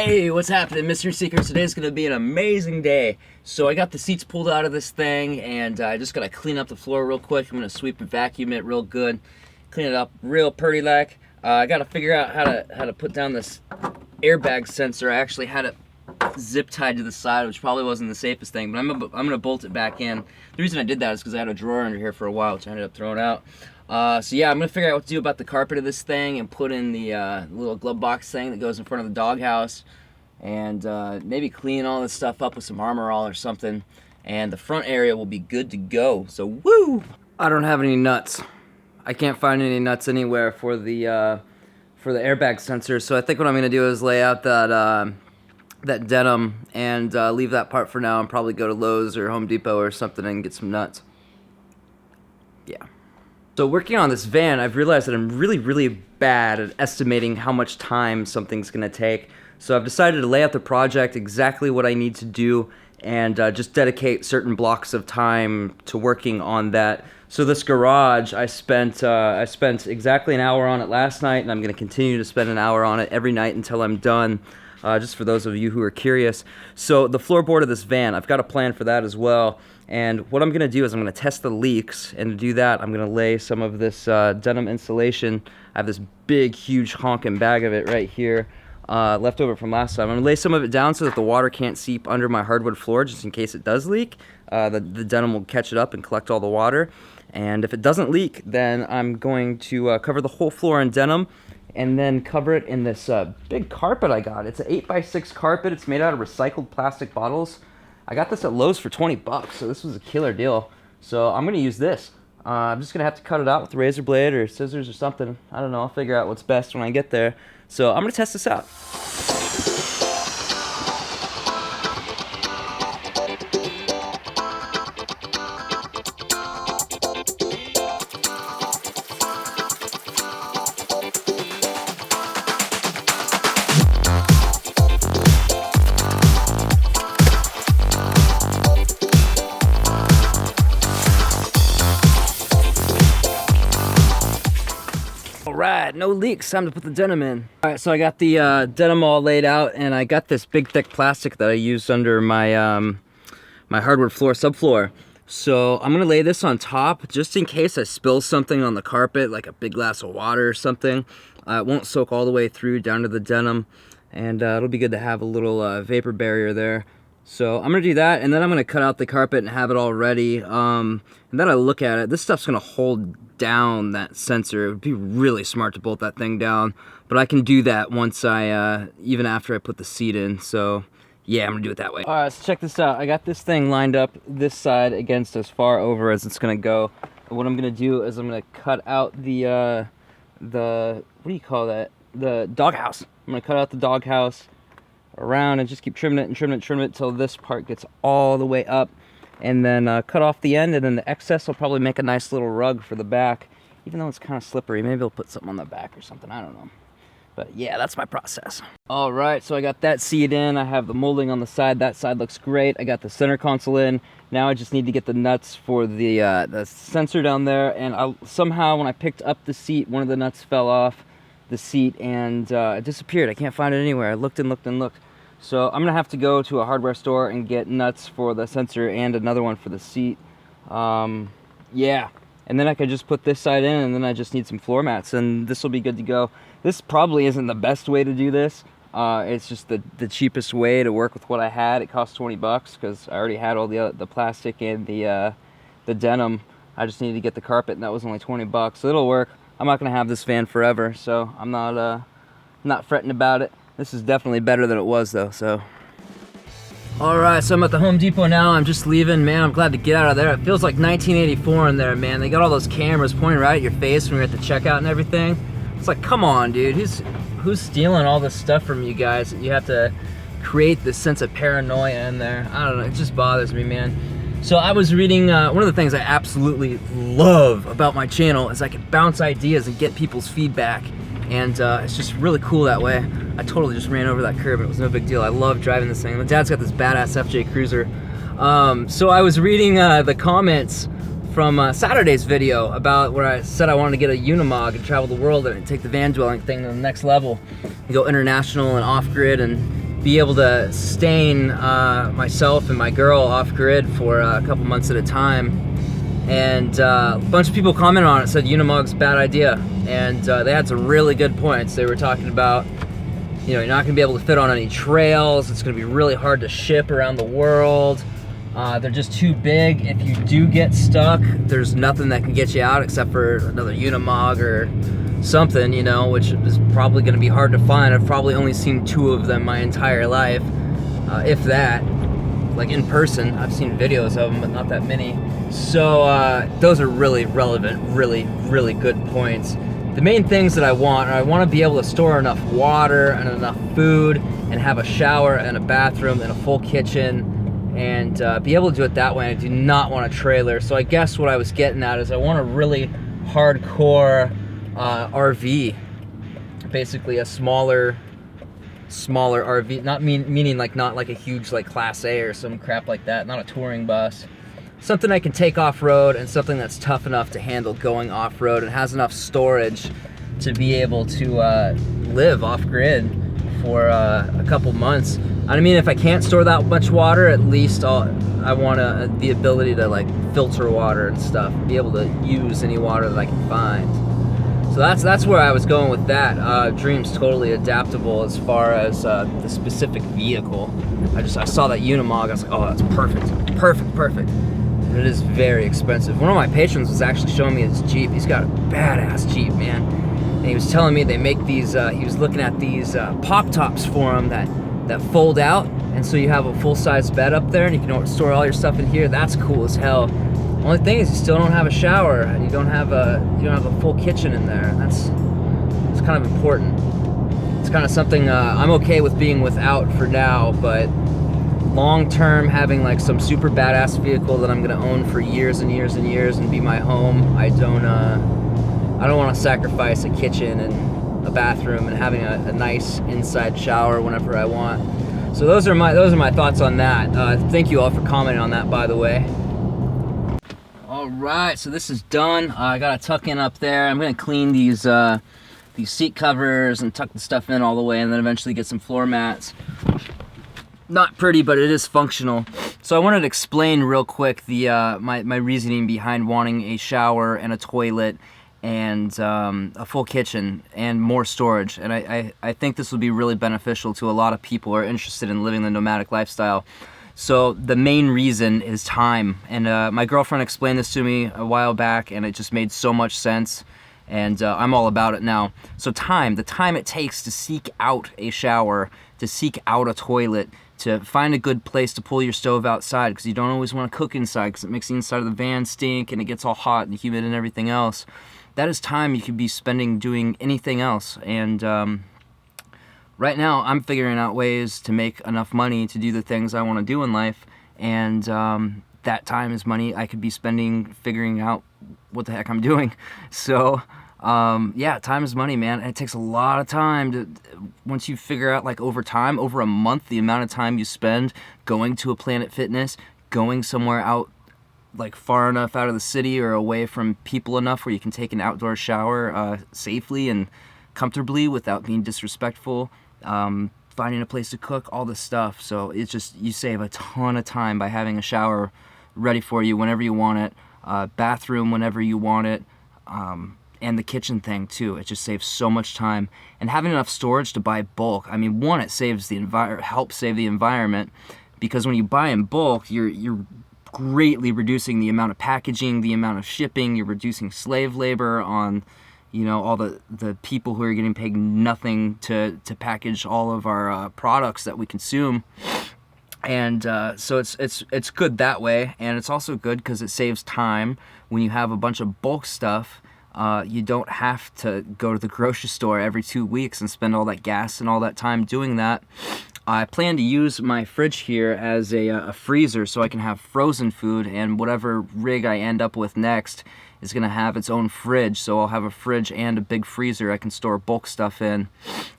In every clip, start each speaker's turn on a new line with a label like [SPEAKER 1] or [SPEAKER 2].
[SPEAKER 1] Hey, what's happening, Mystery Seekers? Today's gonna be an amazing day. So I got the seats pulled out of this thing, and I just gotta clean up the floor real quick. I'm gonna sweep and vacuum it real good, clean it up real pretty like. I gotta figure out how to put down this airbag sensor. I actually had it zip tied to the side, which probably wasn't the safest thing, but I'm gonna bolt it back in. The reason I did that is because I had a drawer under here for a while, which I ended up throwing out. So yeah, I'm gonna figure out what to do about the carpet of this thing and put in the little glove box thing that goes in front of the doghouse, and maybe clean all this stuff up with some Armor All or something, and the front area will be good to go. So woo! I don't have any nuts. I can't find any nuts anywhere for the airbag sensor. So I think what I'm gonna do is lay out that denim and leave that part for now, and probably go to Lowe's or Home Depot or something and get some nuts. Yeah. So working on this van, I've realized that I'm really bad at estimating how much time something's gonna take. So I've decided to lay out the project, exactly what I need to do, and just dedicate certain blocks of time to working on that. So this garage, I spent exactly an hour on it last night, and I'm gonna continue to spend an hour on it every night until I'm done. Just for those of you who are curious. So the floorboard of this van, I've got a plan for that as well. And what I'm gonna do is I'm gonna test the leaks, and to do that, I'm gonna lay some of this denim insulation. I have this big, huge honking bag of it right here, left over from last time. I'm gonna lay some of it down so that the water can't seep under my hardwood floor, just in case it does leak. The denim will catch it up and collect all the water. And if it doesn't leak, then I'm going to cover the whole floor in denim, and then cover it in this big carpet I got. It's an 8x6 carpet. It's made out of recycled plastic bottles. I got this at Lowe's for 20 bucks, so this was a killer deal. So I'm gonna use this. I'm just gonna have to cut it out with a razor blade or scissors or something. I don't know, I'll figure out what's best when I get there. So I'm gonna test this out. Alright, no leaks, time to put the denim in. Alright, so I got the denim all laid out, and I got this big thick plastic that I used under my my hardwood floor, subfloor. So I'm gonna lay this on top, just in case I spill something on the carpet, like a big glass of water or something. It won't soak all the way through down to the denim, and it'll be good to have a little vapor barrier there. So I'm gonna do that, and then I'm gonna cut out the carpet and have it all ready. And then I look at it, this stuff's gonna hold down that sensor. It would be really smart to bolt that thing down, but I can do that once I, even after I put the seat in. So yeah, I'm gonna do it that way. All right, so check this out. I got this thing lined up this side against as far over as it's gonna go. And what I'm gonna do is I'm gonna cut out the what do you call that? The doghouse. I'm gonna cut out the doghouse around and just keep trimming it and trimming it, trimming it till this part gets all the way up, and then cut off the end, and then the excess will probably make a nice little rug for the back, even though it's kind of slippery. Maybe I'll put something on the back or something, I don't know. But yeah, that's my process. All right, so I got that seat in. I have the molding on the side. That side looks great. I got the center console in. Now I just need to get the nuts for the sensor down there, and somehow when I picked up the seat, one of the nuts fell off the seat, and it disappeared. I can't find it anywhere. I looked and looked and looked. So I'm gonna have to go to a hardware store and get nuts for the sensor and another one for the seat. Yeah, and then I could just put this side in, and then I just need some floor mats, and this will be good to go. This probably isn't the best way to do this. It's just the cheapest way to work with what I had. It cost 20 bucks because I already had all the plastic and the denim. I just needed to get the carpet, and that was only 20 bucks. So it'll work. I'm not gonna have this van forever, so I'm not fretting about it. This is definitely better than it was though, so. All right, so I'm at the Home Depot now. I'm just leaving, man. I'm glad to get out of there. It feels like 1984 in there, man. They got all those cameras pointing right at your face when you're at the checkout and everything. It's like, come on, dude. Who's stealing all this stuff from you guys? You have to create this sense of paranoia in there. I don't know, it just bothers me, man. So I was reading, one of the things I absolutely love about my channel is I can bounce ideas and get people's feedback. And it's just really cool that way. I totally just ran over that curb. It was no big deal. I love driving this thing. My dad's got this badass FJ Cruiser. So I was reading the comments from Saturday's video about where I said I wanted to get a Unimog and travel the world and take the van dwelling thing to the next level and go international and off-grid and be able to sustain myself and my girl off-grid for a couple months at a time. And a bunch of people commented on it, said Unimog's a bad idea, and they had some really good points. They were talking about, you know, you're not going to be able to fit on any trails. It's going to be really hard to ship around the world. They're just too big. If you do get stuck, there's nothing that can get you out except for another Unimog or something, you know, which is probably going to be hard to find. I've probably only seen 2 of them my entire life, if that. Like in person, I've seen videos of them, but not that many. So those are really relevant, really good points. The main things that I want are I want to be able to store enough water and enough food and have a shower and a bathroom and a full kitchen and be able to do it that way. I do not want a trailer. So I guess what I was getting at is I want a really hardcore RV, basically a smaller RV, not meaning like not like a huge like Class A or some crap like that, not a touring bus. Something I can take off-road and something that's tough enough to handle going off-road and has enough storage to be able to live off-grid for a couple months. I mean, if I can't store that much water, at least I want the ability to like filter water and stuff, be able to use any water that I can find. So that's where I was going with that. Dream's totally adaptable as far as the specific vehicle. I saw that Unimog, I was like, oh, that's perfect. And it is very expensive. One of my patrons was actually showing me his Jeep. He's got a badass Jeep, man. And he was telling me they make these, he was looking at these pop tops for him that fold out, and so you have a full-size bed up there and you can store all your stuff in here. That's cool as hell. Only thing is you still don't have a shower and you don't have a full kitchen in there. That's kind of important. It's kind of something I'm okay with being without for now, but long term, having like some super badass vehicle that I'm gonna own for years and years and years and be my home, I don't want to sacrifice a kitchen and a bathroom and having a nice inside shower whenever I want. So those are my thoughts on that. Thank you all for commenting on that, by the way. Alright, so this is done. I gotta tuck in up there. I'm gonna clean these seat covers and tuck the stuff in all the way, and then eventually get some floor mats. Not pretty, but it is functional. So I wanted to explain real quick the my reasoning behind wanting a shower and a toilet and a full kitchen and more storage. And I think this will be really beneficial to a lot of people who are interested in living the nomadic lifestyle. So the main reason is time, and my girlfriend explained this to me a while back, and it just made so much sense, and I'm all about it now. So the time it takes to seek out a shower, to seek out a toilet, to find a good place to pull your stove outside, because you don't always want to cook inside because it makes the inside of the van stink and it gets all hot and humid and everything else. That is time you could be spending doing anything else, and right now, I'm figuring out ways to make enough money to do the things I want to do in life, and that time is money I could be spending figuring out what the heck I'm doing. So, yeah, time is money, man, and it takes a lot of time once you figure out, like, over time, over a month, the amount of time you spend going to a Planet Fitness, going somewhere out, like, far enough out of the city or away from people enough where you can take an outdoor shower safely and comfortably without being disrespectful, finding a place to cook, all this stuff. So it's just, you save a ton of time by having a shower ready for you whenever you want it, bathroom whenever you want it, and the kitchen thing too. It just saves so much time. And having enough storage to buy bulk, I mean, one, it saves helps save the environment, because when you buy in bulk, you're greatly reducing the amount of packaging, the amount of shipping, you're reducing slave labor on, you know, all the people who are getting paid nothing to package all of our products that we consume. And so it's good that way, and it's also good because it saves time. When you have a bunch of bulk stuff, you don't have to go to the grocery store every 2 weeks and spend all that gas and all that time doing that. I plan to use my fridge here as a freezer so I can have frozen food, and whatever rig I end up with next is going to have its own fridge. So I'll have a fridge and a big freezer I can store bulk stuff in,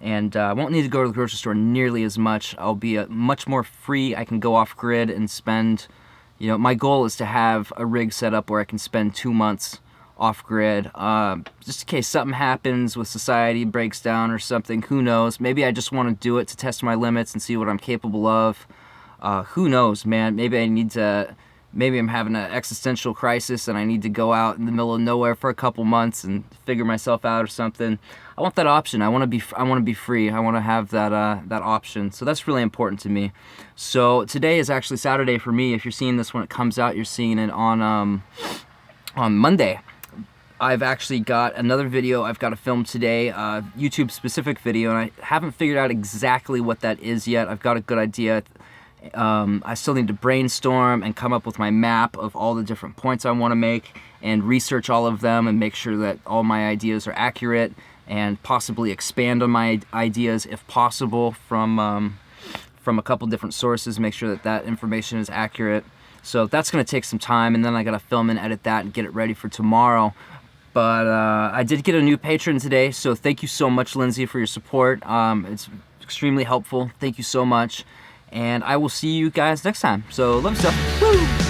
[SPEAKER 1] and I won't need to go to the grocery store nearly as much. I'll be much more free. I can go off grid and spend, you know, my goal is to have a rig set up where I can spend 2 months off-grid, just in case something happens with society, breaks down or something. Who knows? Maybe I just want to do it to test my limits and see what I'm capable of. Who knows, man? Maybe I'm having an existential crisis and I need to go out in the middle of nowhere for a couple months and figure myself out or something. I want that option. I want to be free. I want to have that option. So that's really important to me. So today is actually Saturday for me. If you're seeing this when it comes out, you're seeing it on Monday. I've actually got another video I've got to film today, YouTube specific video, and I haven't figured out exactly what that is yet. I've got a good idea. I still need to brainstorm and come up with my map of all the different points I want to make and research all of them and make sure that all my ideas are accurate and possibly expand on my ideas if possible from a couple different sources, make sure that information is accurate. So that's going to take some time, and then I got to film and edit that and get it ready for tomorrow. But I did get a new patron today, so thank you so much, Lindsay, for your support. It's extremely helpful. Thank you so much. And I will see you guys next time. So love you stuff. Woo!